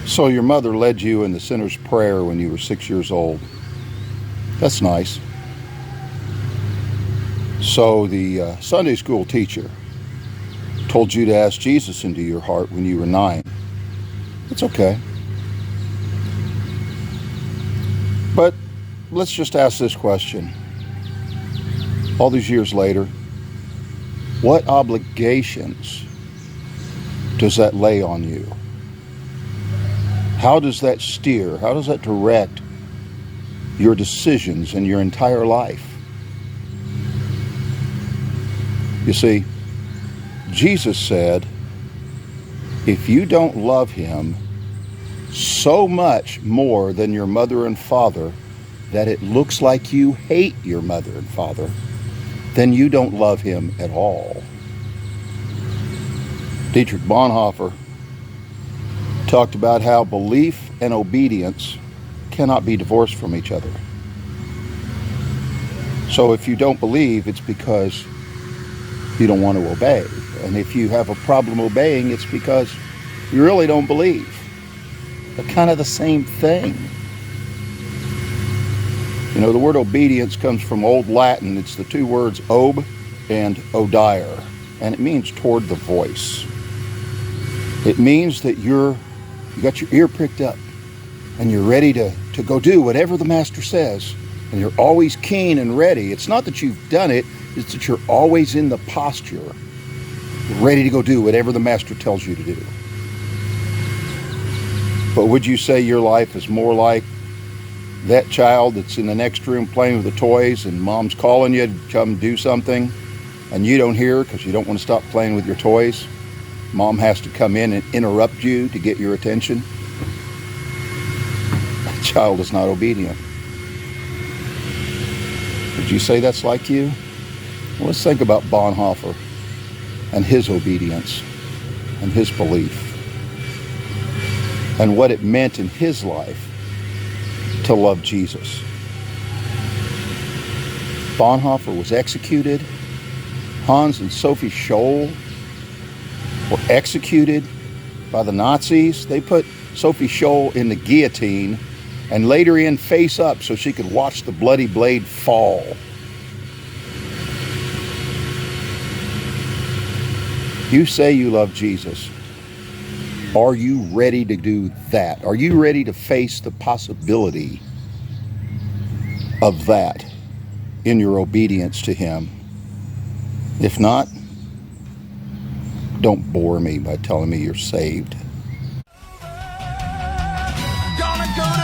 So your mother led you in the sinner's prayer when you were 6 years old. That's nice. So the Sunday school teacher told you to ask Jesus into your heart when you were 9. It's okay. But let's just ask this question. All these years later, what obligations does that lay on you? How does that steer? How does that direct your decisions in your entire life? You see, Jesus said, if you don't love him so much more than your mother and father that it looks like you hate your mother and father, then you don't love him at all. Dietrich Bonhoeffer talked about how belief and obedience cannot be divorced from each other. So if you don't believe, it's because you don't want to obey. And if you have a problem obeying, it's because you really don't believe. They're kind of the same thing. You know, the word obedience comes from Old Latin. It's the two words ob and odire, and it means toward the voice. It means that you got your ear pricked up and you're ready to go do whatever the master says, and you're always keen and ready. It's not that you've done it, it's that you're always in the posture, ready to go do whatever the master tells you to do. But would you say your life is more like that child that's in the next room playing with the toys and mom's calling you to come do something and you don't hear because you don't want to stop playing with your toys? Mom has to come in and interrupt you to get your attention. That child is not obedient. Would you say that's like you? Well, let's think about Bonhoeffer and his obedience and his belief and what it meant in his life to love Jesus. Bonhoeffer was executed. Hans and Sophie Scholl were executed by the Nazis. They put Sophie Scholl in the guillotine and laid her in face up so she could watch the bloody blade fall. You say you love Jesus. Are you ready to do that? Are you ready to face the possibility of that in your obedience to him? If not, don't bore me by telling me you're saved. Gonna go